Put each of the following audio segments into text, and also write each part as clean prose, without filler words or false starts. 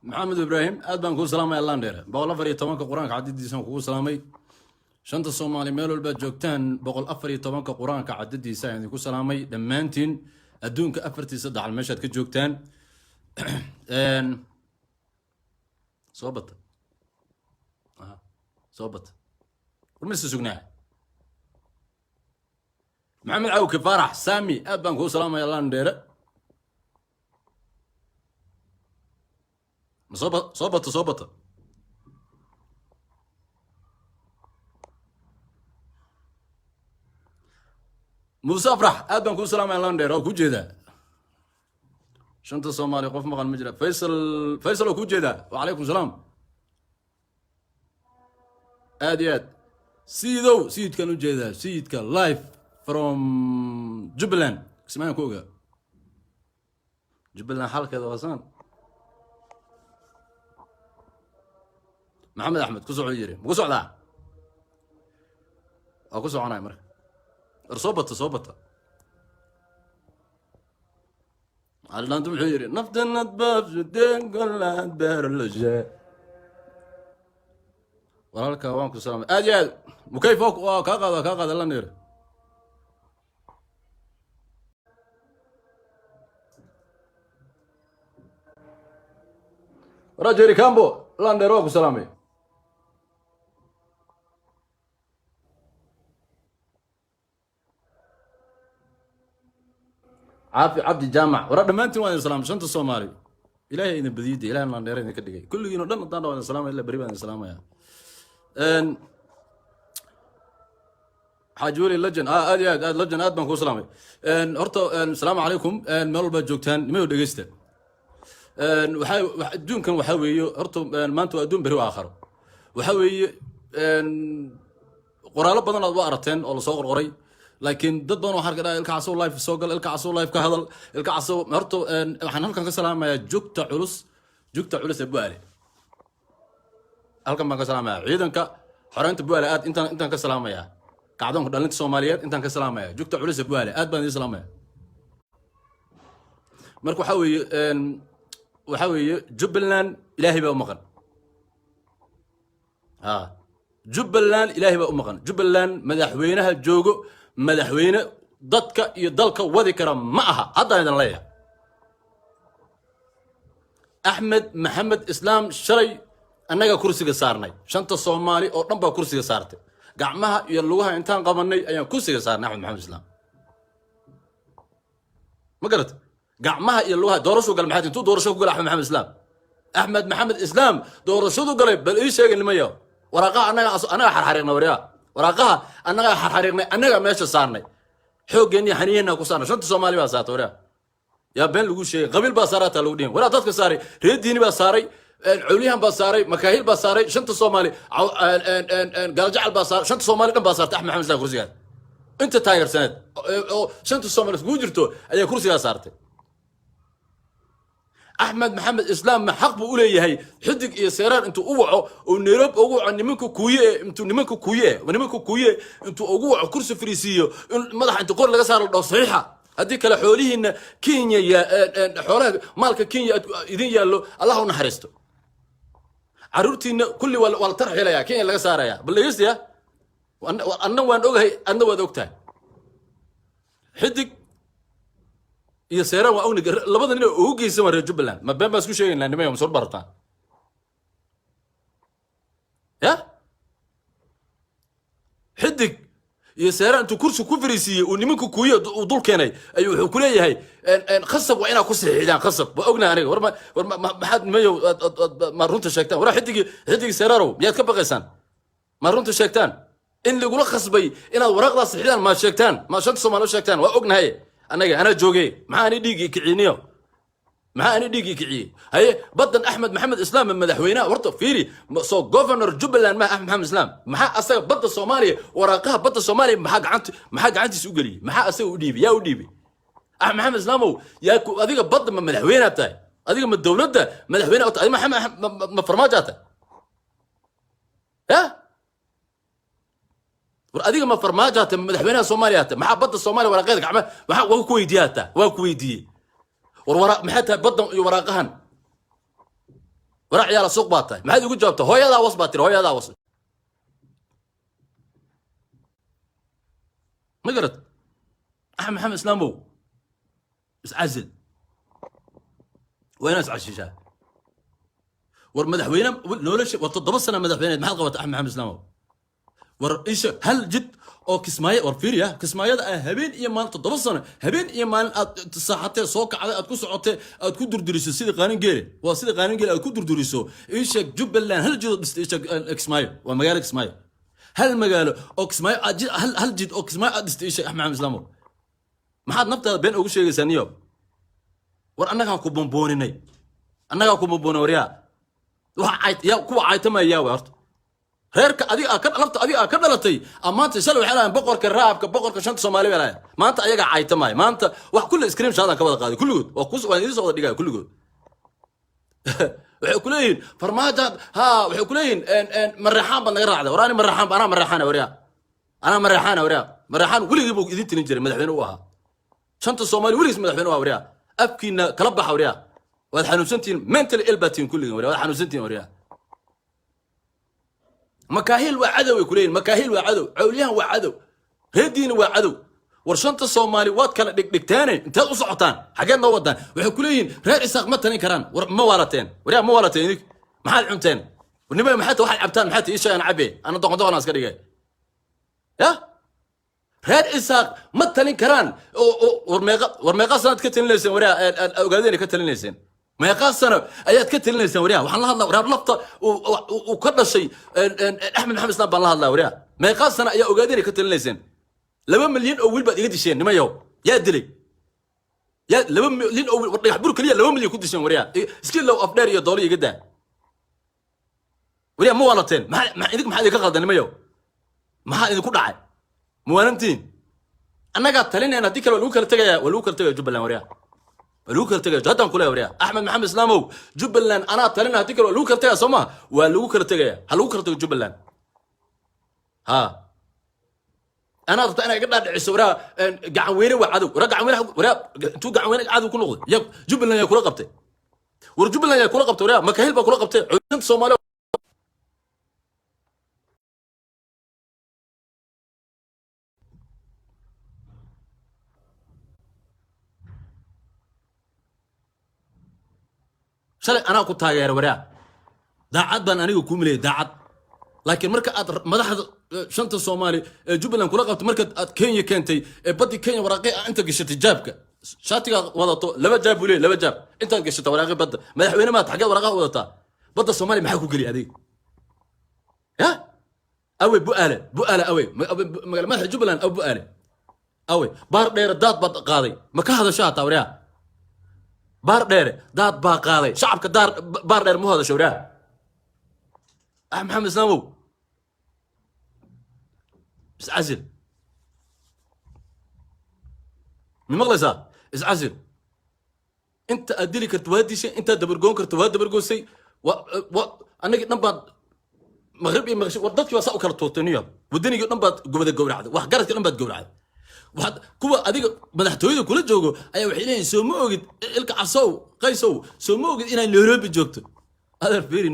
محمد إبراهيم أدبان كو سلامي الله نديره بقول أفري طبعاً كقرآن كعدد ديسان كو سلامي شنطة الصومالي ميلو البيت جوكتان بقول أفري طبعاً كقرآن كعدد ديسان يعني كو سلامي دمانتين أدون كأفرتي صدع على المشهد كجوكتان ان صوبت صوبت ورمس سجناه محمد عوكي فرح سامي أدبان كو سلامي الله نديره صوبت موسى فرح أدبان كو سلامي الله نديره كو جيدا شنطة الصومالي قف مغان مجرى فيصل وكو جيدا وعليكم السلام آديات سيد كانوا جيدا سيد كان لايف فروم جبلان اسمعنا كوغا جبلان حلقة هذا غسان محمد أحمد كسو عيري كسو عدا أو كسو عنا يمر صوبت على أنتم حيري نفط النطباب جدين كلها بير اللجاء ولك وانكم السلام أجل وكيف كاغا الله نير رجري كامبو الله نير وانكم سلامي عافي عبد الجامع ورد ما انت وين السلام شنت الصومالي الهي ان بديدي الهي ان ديرين كدغي كل ينو دن دان وين السلام الا بريبان السلام يا ان حاجولي لجن ادي لجن اد بان كو سلامي ان هرتو السلام عليكم ان مeel walba joogtaan nimayo dhageysta ان waxa adduunkan waxa weeyo horto maanta waa adduun bari aakhiro waxa weeye ان qoraalo badan aad waa aragteen oo la soo qorqoray laakiin dad badan waxa ka ilka casoo live soo gal ilka casoo live ka hadal ilka casoo horto waxaan halkan ka salaamayaa joogta culus ee Buale halkan baan ka salaamayaa ciidanka xoreynta Buale aad intaan ka salaamayaa kacdoonka dhalinta Soomaaliyeed intaan ka salaamayaa joogta culus ee Buale aad baan idin salaamayaa marka waxa weeye Jubbaland Ilaahay baa u maqan Jubbaland Ilaahay baa u maqan Jubbaland madaxweynaha joogo madaxweyne dadka iyo dalka wadi kara ma aha hadda idan leeyahay Ahmed Maxamed Islaam shalay annaga kursiga saarnay shanta Soomaali oo dhan baa kursiga saartay gacmaha iyo lugaha intaan qabanay ayaan kursiga saarnay Ahmed Maxamed Islaam ma garat gacmaha iyo lugaha doorasho gal maxay intuu doorasho ku gal Ahmed Maxamed Islaam doorashadu galay bal ii sheegay nimayo waraqaha annaga xarxariiqna wariya waraqaha annaga xarxariiqnay annaga meesha saarnay xooggeeni xaniyeena ku saarnay shanta Soomaali baa saartay wariya يا بين لقول شيء قبل بصارات لودين ولا تذكر صاري ريد ديني بصاري عليهم بصاري مكاهيل بصاري شنت الصومالي قال جعل بصار شنت الصومالي كم بصار تحت محمد زاهر كرسيات انت تاير سند شنت الصومالي وجرته اي كرسي صارت احمد محمد اسلام ما حق بقولي هي حدق يا سيران انتوا اوعوا ونيروب اوعوا نمنكو كويه انتوا نمنكو كويه انتوا اوعوا كرسي فريسيو مدح انتوا قول لغا صار صحيحه هذيك كلا حوليهن كينيا يا حولها مالك كينيا إذن يالو الله نحرسته عرورتينا كل ولا طرح إليها كينيا لقى ساريا بالله يا أنا وان أوجه أنا وان أوجه حدك يا سيرة وأوني لبضن إنه أوجي سمر جبلان ما بين بس كل شيء لأن ما يوم صور برتان يا حدك يا سيران انتو كرسي كفريسي ونمنكو كويه ودول كاني ايو كليه هي ان خصب وعينا كسخيدان خصب واغنا انيga ورما ما حد ما runta sheegtaan wara xidig seeraro miyaad ka baqaysan ma runta sheegtaan in lagu la khasbay inaad waraqda saxiidaan ma sheegtaan ma shanta Soomaali sheegtaan waa ognahay ana joogay maxaan dhigi kiciiniyo maxaan dhigi kiciye hay badan Ahmed Maxamed Islaam madaxweynaha warta fiiri soo governor Jubbaland ma Ahmed Maxamed Islaam maxaa asaga badda Soomaaliya waraqaha badda Soomaaliya maxaa gacantiisa u galiyay maxaa asaga u dhiibay yaa u dhiibay Ahmed Maxamed Islaam yaa adiga badda madaxweynaha tahay adiga ma dawladda madaxweynaha tahay ma farmaajata war adiga ma farmaajata madaxweynaha Soomaaliya tahay maxaa badda Soomaaliya waraqeeda gacmaha maxaa waa ku weydiiyay ورا محتها بدن وراقهن ورا عيال السوق باطل ما حد يقول جاوبته هو يدا وص باطل هو يدا وص ما قرت احمد محمد اسلامو بس عزل وين اسعى الشيشات ور مدحوينه لولا شيء وتضبط سنه مدحوينه ما قوت احمد محمد اسلامو ور ايش هل جد او كسمايه ور فيريا كسمايه هبين iyo maal 7 sano habeen iyo maal aad saaxatay soo kacday aad ku socotay aad ku durduriso sidii qaanin geeli waa sidii qaanin geeli aad ku durduriso iisha Jubbaland hal jid iisha Kismaayo waa magaalo Kismaayo hal magaalo oo Kismaayo hal jid oo Kismaayo aad iisha Axmed Maxamed Islaamo maxaad naftaada been ugu sheegaysaa niyo war annaga ku bombooninay annaga ku bomboonooriya waxa ay kuwa aytamaya warto heerka adiga ka dhalabta adiga ka dhalatay amaanta shalay waxa la boqorka raabka boqorka shanta Soomaali weelay maanta ayaga aytamay maanta wax kullu screen shaadan ka wada qaaday kulligood waa ku soo idin soo wada dhigay kulligood waxay kuleeyeen farmaajo ha waxay kuleeyeen maraxaan baan naga raacday waraani maraxaan ana maraxana wariya ana maraxana wariya maraxaan wiligiiba idin tilin jiray madaxweyne u ahaa shanta Soomaali wiligiis madaxweyne u ahaa wariya afkiina kala baxa wariya waad xanuunsantiin mental ilbatin kulligood wariya waad xanuunsantiin wariya مكاهيل وعدو يقولين مكاهيل وعدو عوليان وعدو هدين وعدو ورشنت الصومالي واد كلا دك تاني انت وصعتان حاجاتنا ودان ويقولين رئيس ساقمتني كران موالتين وريا موالتين محل عمتين والنبي ما حتى واحد عبتان ما حتى ايش انا عبي انا ضغط ناس كده يا رئيس ساق متلين كران ورميقا سنه كتلين ليسن وريا اوغادين كتلين ليسن ما يقاسنا ايات كتل لنا وريا وحنا الله ورا لفطه وكل شيء احمد محمد اسلام بالله الله وريا ما يقاسنا يا اوغادين كتل لنا 2 مليون او ويل بعد يدشين نما يو يا دلي يا 2 مليون او ورد يحبروا كليه 2 مليون كدشين وريا سكيل لو افدير يا دولار يقدا وريا مو ولتين ما عندك ما حد كقلد نما يو ما حد ku dhacay muwaanantiin anaga talinayna dikal wal kala tagaya Jubbaland وريا لوكال تجا جدا كلها وريا أحمد محمد إسلامو جبلان أنا ترينا هتيكل لوكال تجا سما ولوكال تجا هلوكال تجا جبلان ها أنا قلنا عسورة قعويني وعدو ورجع وين وريا تو قعويني عدو كل غد يب جبلان يا كل قبته ورجبلان يا كل قبته وريا مكاهيل بكل قبته عند الصومالي شلي أنا كنت تاجر وريا داعد بان أنا كوملي داعد لكن مركز مدح شنطة الصومالي جبلان كل قبت مركز كينيا كنتي بدي كينيا وراقي أنت قشت جابك شاتي وضعته لما جاب ولي لما جاب أنت قشت وراقي بد مدح وين ما تحقق وراقي وضعته بد الصومالي ما حكوا قلي هذيك يا أوي بؤالة أوي مدح جبلان أو بؤالة أوي بار دير الدات بد قاضي ما كهذا شاطة وريا بار دير داد باقالي شعبك دار بار دير مو هذا شوراه أحمد محمد إسلامو بس عزل من مغلسة بس عزل انت اديلي كرتوادي شيء انت دبرجون كرتواد دبرجون شيء انا قلت نبض مغربي مغشي ودتك وساو كرتوتنيا ودني قلت نبض قبل الجورعه واحد قرت نبض جورعه واحد كوا اديك مدحتويده كل جوجو اي waxay leeyihiin soo ma ogid ilka casow qaysow soo ma ogid inay Nairobi joogto adar fiiri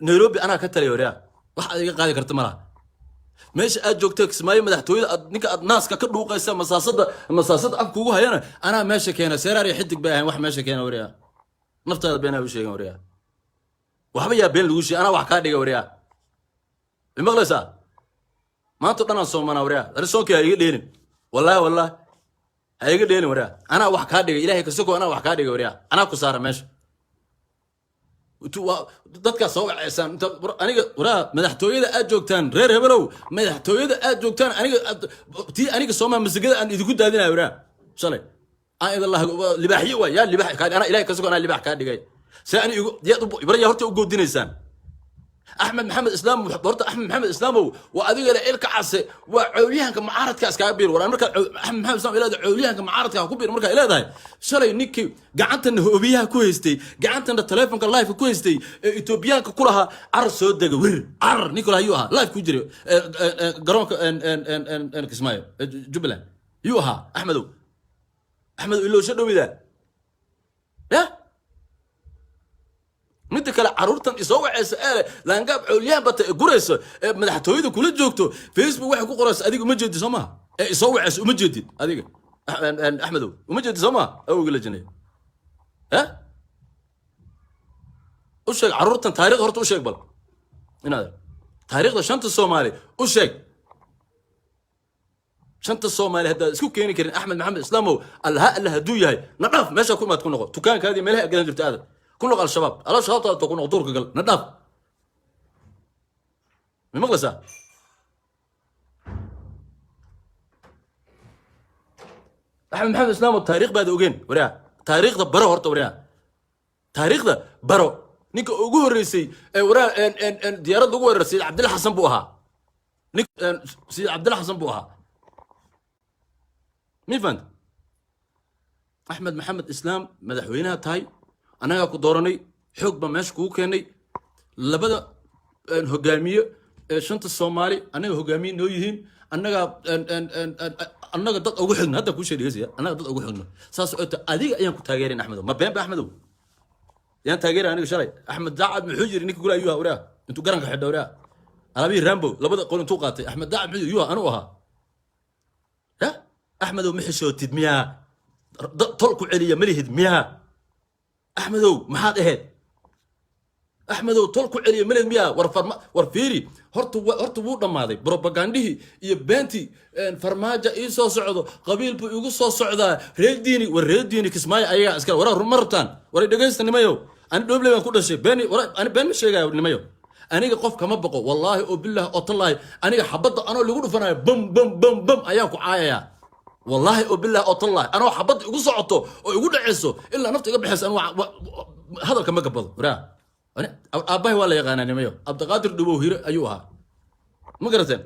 Nairobi ana ka taliyo wariya wax adiga qaadi karta malaha meesha aad joogto Kismaayo madaxtooyada ninka aad naaska ka dhuuqaysa masaasada af kugu hayana ana meesha keena seeraar iyo xidig baa wax meesha keena wariya naftaada been ay u sheegan wariya waxba yaa been lagu sheegay ana wax ka dhiga wariya imaqlaysa maanta dhanaan soomana wariya arisoonka iga dheelin والله هيجي ديني وريا انا واحد كادي الهي كسكو انا واحد كادي وريا انا كساره ماشي dadka soo wacaysan aniga waraa madaxtooyada aad joogtaan reer hebelow madaxtooyada aad joogtaan aniga Soomaa masjidada aan idinku daadinayo waraa shalay aan idin libaaxiyo waa yaa libaax ka ana ilaahay kasoo ana libaax ka dhigay saani ibraya horta u goodinaysaan أحمد محمد إسلام برضه أحمد محمد إسلام وأديك إلك عسى وعوليها كمعارض كاس كبير ولا مركز أحمد محمد إسلام إلى عوليها كمعارض كبير مركز إلى ذا شلي نيكي قعدت إنه بيها كويستي قعدت إن التليفون كلايف كويستي إثيوبيا كلها عرس سود ور عر نيكولا يوها لايف كوجري قرونك إن كسمايو جبلان يوها أحمد إلو شنو بذا يا midda kale caruurtan isoo wacaysa ee laangaab cawliyaan bata ee gurayso ee madaxtooyada kula joogto Facebook waxay ku qoraysa adiga uma jeedid Soomaa ee isoo wacaysa uma jeedid adiga Axmedow uma jeedid Soomaa awga la jinay ha u sheeg caruurtan taariikhda horta u sheeg bal inaad taariikhda shanta Soomaali u sheeg shanta Soomaali hadda isku keeni karin Axmed Maxamed Islaamow Allah haduu yahay nadaf meesha ku maad ku noqo tukaankaadii meelaha galan jirta aad ku noqo al-shabaab ta ku noqo durka gal nadaf ma maqlaysa Axmed Maxamed Islaamow taariikh baad ogeen wariya taariikhda baro horta wariya taariikhda baro ninka ugu horeysay ee wariya diyaarad ugu weerarsay Cabdilla Xasan buu ahaa nin si Cabdilla Xasan buu ahaa ميفند أحمد محمد إسلام مدحوينها تاي أنا أكو دورني حق بماش كوكني لبدا هجامية شنت الصومالي أنا هجامي نويهين أنا أنا قد أقول حنا هذا كل شيء يزيد أنا قد أقول حنا ساس أديك أيام كنت تاجرين أحمد ما بين بأحمدو يعني تاجر أنا شري أحمد داعد من حجر إنك يقول أيوه وراه أنتوا قرنك حدا وراه أنا بيه رامبو لبدا قولن توقعتي أحمد داعد من أيوه أنا وها ها أحمد ومحشو تدميها طلقوا عليا مليهد ميها أحمد محاد إهد أحمد طلقوا عليا مليهد ميها ورفيري هرتو بودا ماضي بروباغانديه يبانتي فرماجة إيسو سعودو قبيل بو يقصو سعودا ريديني والريديني كسمايا أيها أسكال ورا مرتان ورا دقيست نمايو أنا دوبلي ما كل شيء بيني ورا أنا بين مش شيء نمايو أنا قف كما بقو والله وبالله أطلع أنا حبض أنا اللي يقولوا فانا بم بم بم بم أياكو عايا والله وبالله أطلع أنا حبض يقول صعته ويقول عيسو إلا نفط يقبل حس أنا هذا كم قبض ورا أنا أباه ولا يغنى نميو عبد القادر دبوهير أيوها ما قرأتين